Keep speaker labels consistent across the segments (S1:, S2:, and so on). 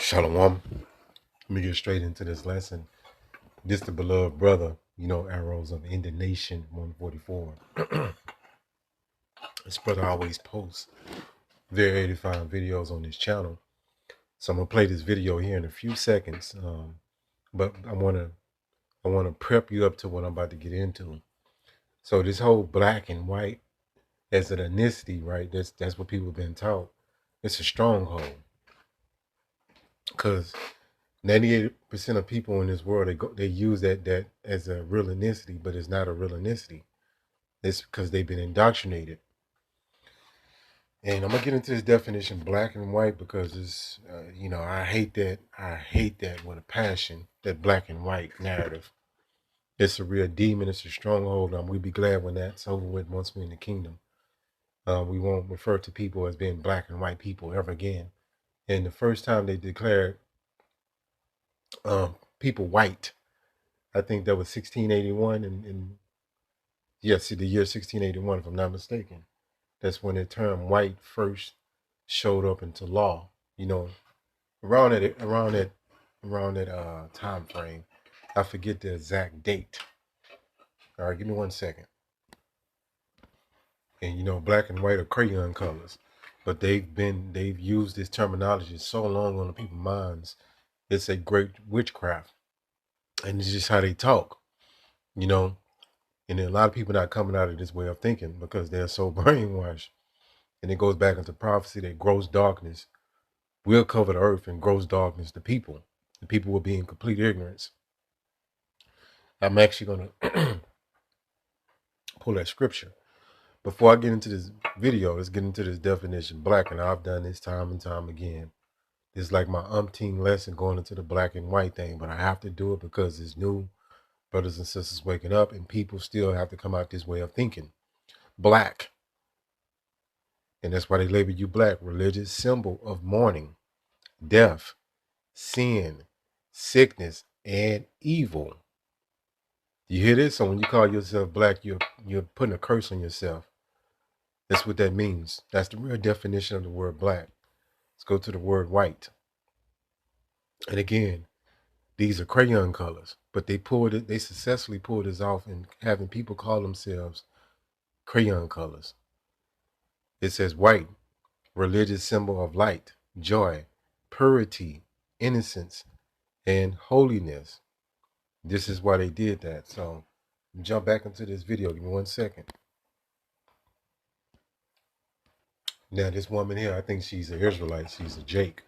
S1: Shalom. Let me get straight into this lesson. This the beloved brother, Arrows of Nation 144. This brother always posts very edifying videos on his channel. So I'm gonna play this video here in a few seconds. But I wanna prep you up to what I'm about to get into. So this whole black and white as an ethnicity, right? That's what people have been taught. It's a stronghold. Because 98% of people in this world they use that as a real ethnicity, but it's not a real ethnicity. It's because they've been indoctrinated. And I'm gonna get into this definition, black and white, because it's I hate that. I hate that with a passion. That black and white narrative. It's a real demon. It's a stronghold. We'll be glad when that's over with. Once we're in the kingdom, we won't refer to people as being black and white people ever again. And the first time they declared people white, I think that was 1681, and yes, the year 1681, if I'm not mistaken. That's when the term white first showed up into law. Around that time frame. I forget the exact date. All right, give me 1 second. And black and white are crayon colors, but they've used this terminology so long on the people's minds. It's a great witchcraft, and it's just how they talk. You know, and then a lot of people not coming out of this way of thinking because they're so brainwashed. And it goes back into prophecy that gross darkness will cover the earth, and gross darkness the people. The people will be in complete ignorance. I'm actually going to pull that scripture. Before I get into this video, let's get into this definition. Black, and I've done this time and time again. It's like my umpteen lesson going into the black and white thing, but I have to do it because it's new. Brothers and sisters waking up, and people still have to come out this way of thinking. Black, and that's why they label you black. Religious symbol of mourning, death, sin, sickness, and evil. You hear this? So when you call yourself black, you're putting a curse on yourself. That's what that means. That's the real definition of the word black. Let's go to the word white. And again, these are crayon colors, but they successfully pulled this off in having people call themselves crayon colors. It says white, religious symbol of light, joy, purity, innocence, and holiness. This is why they did that. So jump back into this video. Give me 1 second. Now this woman here, I think she's an Israelite. She's a Jake.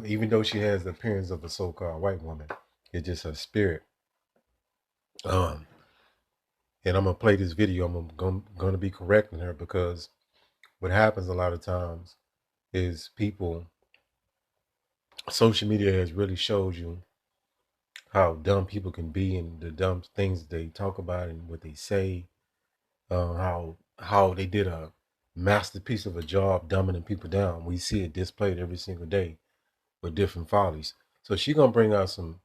S1: Even though she has the appearance of a so-called white woman, it's just her spirit. And I'm gonna play this video. I'm gonna be correcting her because what happens a lot of times is social media has really showed you how dumb people can be and the dumb things they talk about and what they say. How they did a masterpiece of a job dumbing people down. We see it displayed every single day with different follies. So she's gonna bring out some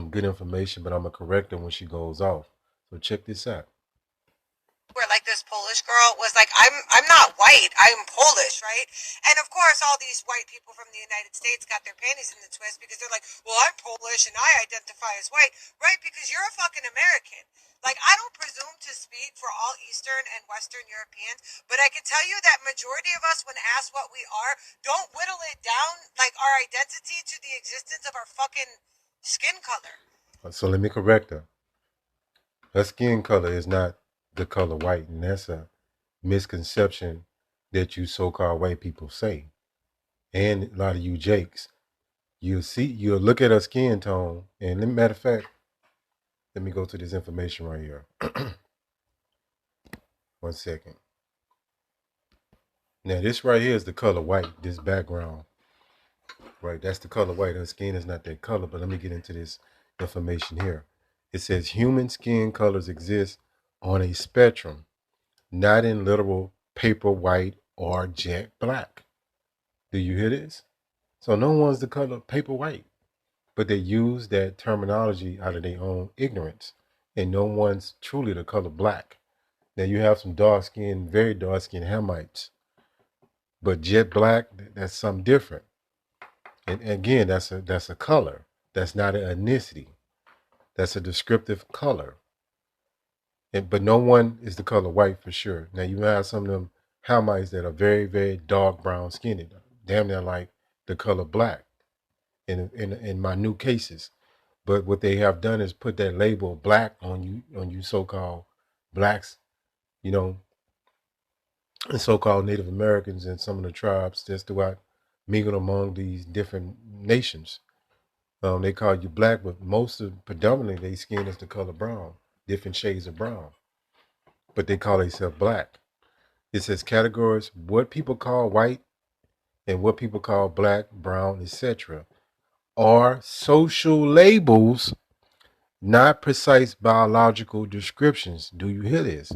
S1: good information, but I'm gonna correct her when she goes off. So check this out.
S2: Where like this Polish girl was like, I'm not white, I'm Polish, right? And of course all these white people from the United States got their panties in the twist because they're like, well, I'm Polish and I identify as white, right? Because you're a fucking American. Like, I don't presume to speak for all Eastern and Western Europeans, but I can tell you that majority of us, when asked what we are, don't whittle it down like our identity to the existence of our fucking skin color.
S1: So let me correct her. Her skin color is not the color white, and that's a misconception that you so-called white people say. And a lot of you Jakes, you'll look at her skin tone, and matter of fact, let me go to this information right here. 1 second. Now this right here is the color white, this background. Right, that's the color white. Her skin is not that color, but let me get into this information here. It says human skin colors exist on a spectrum, not in literal paper white or jet black. Do you hear this? So no one's the color paper white, but they use that terminology out of their own ignorance, and no one's truly the color black. Now you have some dark skinned, very dark skinned Hamites, but jet black, that's something different. And again, that's a color. That's not an ethnicity. That's a descriptive color. But no one is the color white for sure. Now you have some of them Hamites that are very, very dark brown skinned, damn near like the color black in minute cases. But what they have done is put that label black on you so-called blacks, you know, and so-called Native Americans and some of the tribes that's throughout mingled among these different nations. They call you black, but most of predominantly they skin is the color brown, different shades of brown, but they call themselves black. It says categories what people call white and what people call black, brown, etc. are social labels, not precise biological descriptions. Do you hear this?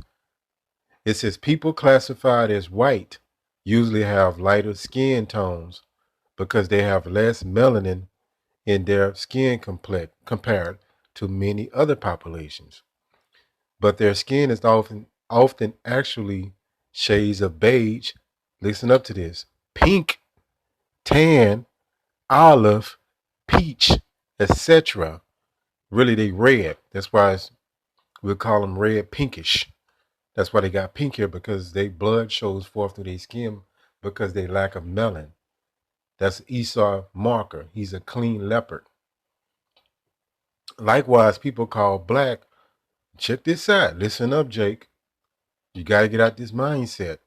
S1: It says people classified as white usually have lighter skin tones because they have less melanin in their skin compared to many other populations. But their skin is often actually shades of beige. Listen up to this: pink, tan, olive, peach, etc. Really, they red. That's why we'll call them red pinkish. That's why they got pink here because their blood shows forth through their skin because they lack of melanin. That's Esau marker. He's a clean leopard. Likewise, people call black. Check this out. Listen up, Jake. You got to get out this mindset.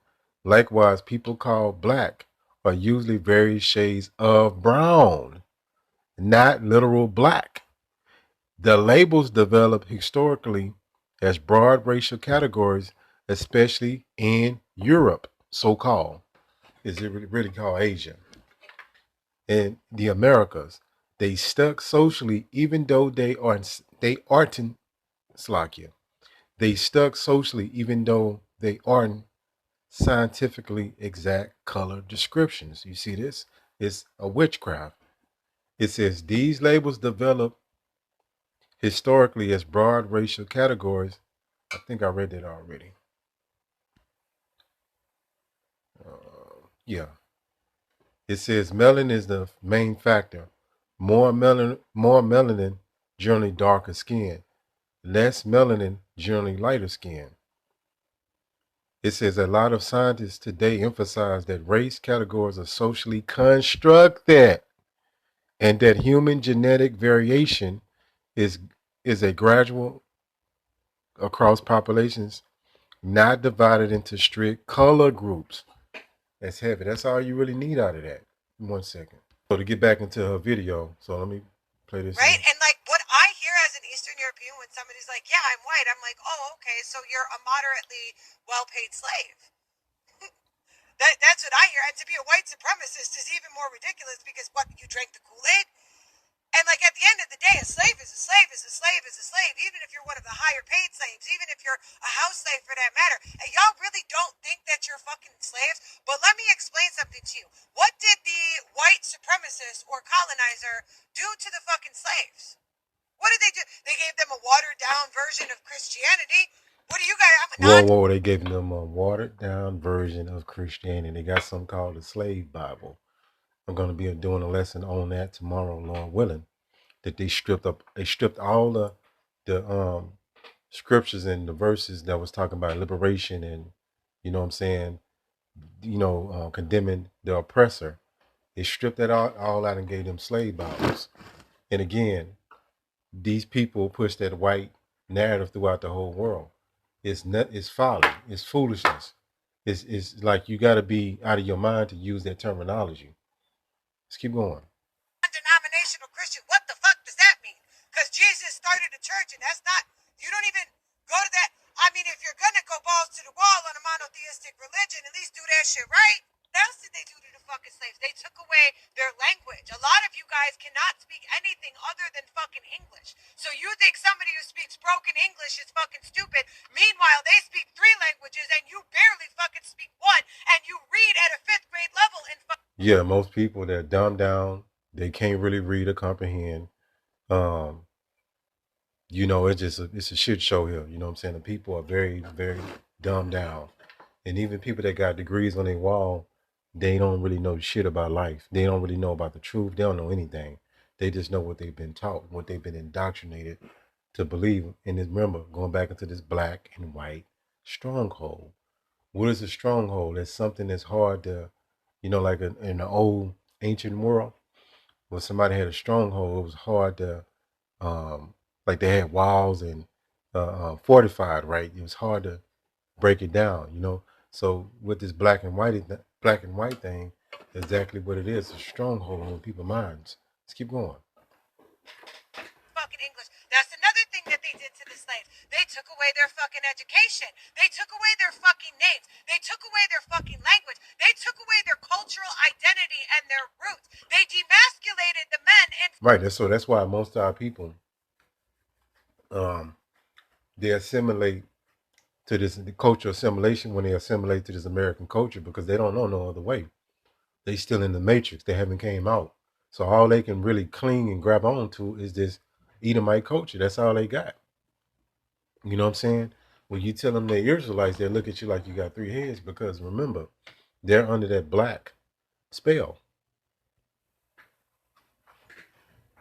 S1: Likewise, people called black are usually various shades of brown, not literal black. The labels developed historically as broad racial categories, especially in Europe, so called. Is it really called Asia? And the Americas. They stuck socially even though they aren't Slovakia. They stuck socially even though they aren't scientifically exact color descriptions. You see this? It's a witchcraft. It says these labels develop historically as broad racial categories. I think I read that already. Yeah. It says melanin is the main factor. More melanin, generally darker skin. Less melanin, generally lighter skin. It says a lot of scientists today emphasize that race categories are socially constructed and that human genetic variation is is a gradual across populations, not divided into strict color groups. That's heavy. That's all you really need out of that. 1 second. So to get back into her video, so let me play this.
S2: Right? And like what I hear as an Eastern European when somebody's like, yeah, I'm white, I'm like, oh, okay, so you're a moderately well paid slave. That's what I hear. And to be a white supremacist is even more ridiculous because what, you drank the Kool-Aid? And like at the end of the day, a slave is a slave is a slave is a slave, even if you're one of the higher paid slaves, even if you're a house slave for that matter. And y'all really don't think that you're fucking slaves. But let me explain something to you. What did the white supremacist or colonizer do to the fucking slaves? What did they do? They gave them a watered down version of Christianity. What do you guys? I'm a non.
S1: Whoa, they gave them a watered down version of Christianity. They got something called the Slave Bible. I'm going to be doing a lesson on that tomorrow, Lord willing. That they stripped all the scriptures and the verses that was talking about liberation and you know what I'm saying, condemning the oppressor. They stripped that all out and gave them slave Bibles. And again, these people push that white narrative throughout the whole world. It's folly. It's foolishness. It's like you got to be out of your mind to use that terminology. Let's keep going.
S2: Denominational Christian. What the fuck does that mean? Because Jesus started a church, and that's not. You don't even go to that. I mean, if you're gonna go balls to the wall on a monotheistic religion, at least do that shit right. What else did they do to the fucking slaves? They took away their language. A lot of you guys cannot speak anything other than fucking English. So you think somebody who speaks broken English is fucking stupid. Meanwhile, they speak 3 languages and you barely fucking speak one, and you read at a 5th grade level and
S1: Yeah, most people they're dumbed down. They can't really read or comprehend. Um, it's a shit show here. You know what I'm saying? The people are very, very dumbed down. And even people that got degrees on their wall, they don't really know shit about life. They don't really know about the truth. They don't know anything. They just know what they've been taught, what they've been indoctrinated to believe. And remember, going back into this black and white stronghold. What is a stronghold? It's something that's hard to, like in the old ancient world, when somebody had a stronghold, it was hard to, like they had walls and fortified, right? It was hard to break it down. So with this black and white thing, exactly what it is, a stronghold on people's minds. Let's keep going.
S2: Fucking English. That's another thing that they did to the slaves. They took away their fucking education. They took away their fucking names. They took away their fucking language. They took away their cultural identity and their roots. They demasculated the men and
S1: Right. That's why most of our people, they assimilate to this cultural assimilation when they assimilate to this American culture because they don't know no other way. They still in the matrix. They haven't came out. So all they can really cling and grab on to is this Edomite culture. That's all they got. You know what I'm saying? When you tell them they're Israelites, they look at you like you got three heads because remember, they're under that black spell.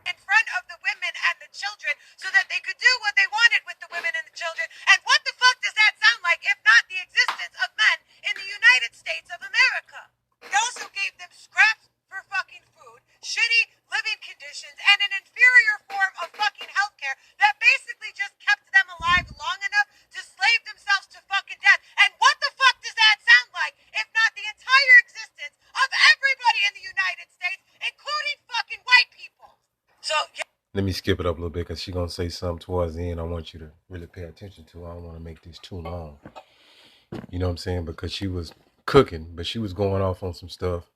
S2: in front of the women and the children so that they could do what they wanted with the women and the children. And what the fuck does that sound like if not the existence of men in the United States of America? They also gave them scraps for fucking food, shitty living conditions, and an inferior form of fucking healthcare that basically just kept them alive long enough to slave themselves to fucking death. And what the fuck does that sound like if not the entire existence of everybody in the United States, including fucking white people? So, yeah.
S1: Let me skip it up a little bit because she's going to say something towards the end I want you to really pay attention to. I don't want to make this too long. You know what I'm saying? Because she was cooking, but she was going off on some stuff,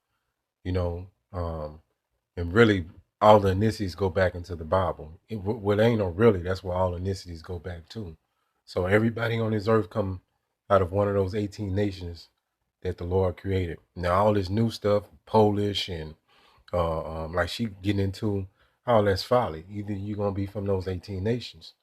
S1: you know, and really all the ethnicities go back into the Bible. Well, ain't no really. That's where all ethnicities go back to. So everybody on this earth come out of one of those 18 nations that the Lord created. Now all this new stuff, Polish and like she getting into, all that's folly. Either you're gonna be from those 18 nations.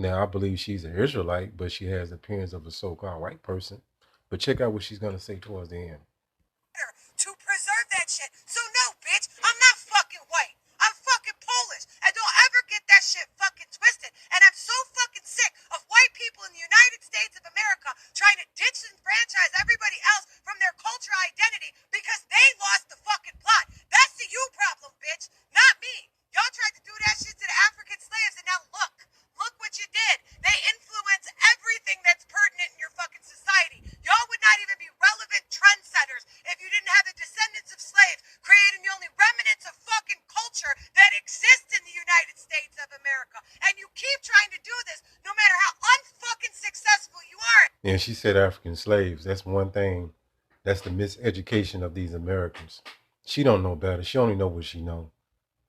S1: Now I believe she's an Israelite, but she has the appearance of a so-called white person. But check out what she's gonna say towards the end.
S2: To preserve that shit. So no, bitch, I'm not fucking white. I'm fucking Polish. And don't ever get that shit fucking twisted. And I'm so fucking sick of white people in the United States of America trying to ditch and franchise everybody else from their cultural identity because they lost the fucking plot. That's the you problem, bitch, not me. Y'all tried to do that shit to the African slaves, and now look. Look what you did. They influence everything that's pertinent in your fucking society. Y'all would not even be relevant trendsetters if you didn't have the descendants of slaves creating the only remnants of fucking culture that exists in the United States of America. And you keep trying to do this no matter how unfucking successful you are.
S1: And she said African slaves. That's one thing. That's the miseducation of these Americans. She don't know better. She only know what she know,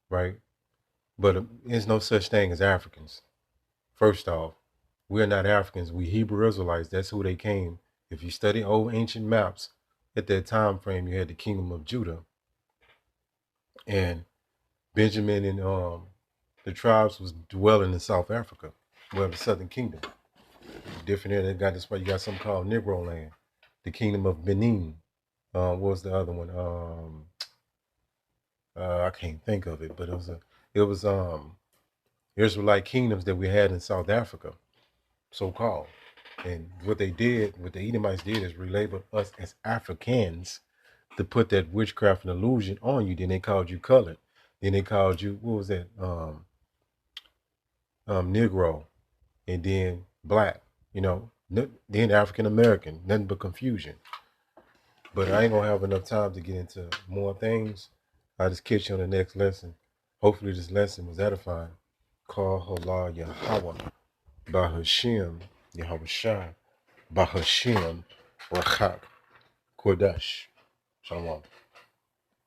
S1: right? But there's no such thing as Africans. First off, we're not Africans. We Hebrew Israelites. That's who they came. If you study old ancient maps, at that time frame, you had the kingdom of Judah, and Benjamin and the tribes was dwelling in South Africa, well, the Southern Kingdom. Different there, they got this. Why you got something called Negro land, the kingdom of Benin. What was the other one? I can't think of it, but it was Israelite kingdoms that we had in South Africa, so called. And what the Edomites did is relabel us as Africans to put that witchcraft and illusion on you. Then they called you colored. Then they called you, what was that? Negro, and then black. Then African American. Nothing but confusion. But I ain't gonna have enough time to get into more things. I'll just catch you on the next lesson. Hopefully this lesson was edifying. Call Hallah Yahweh, Bahashim, Yahweh Shai, Bahashim, Rachak, Kodesh. Shalom.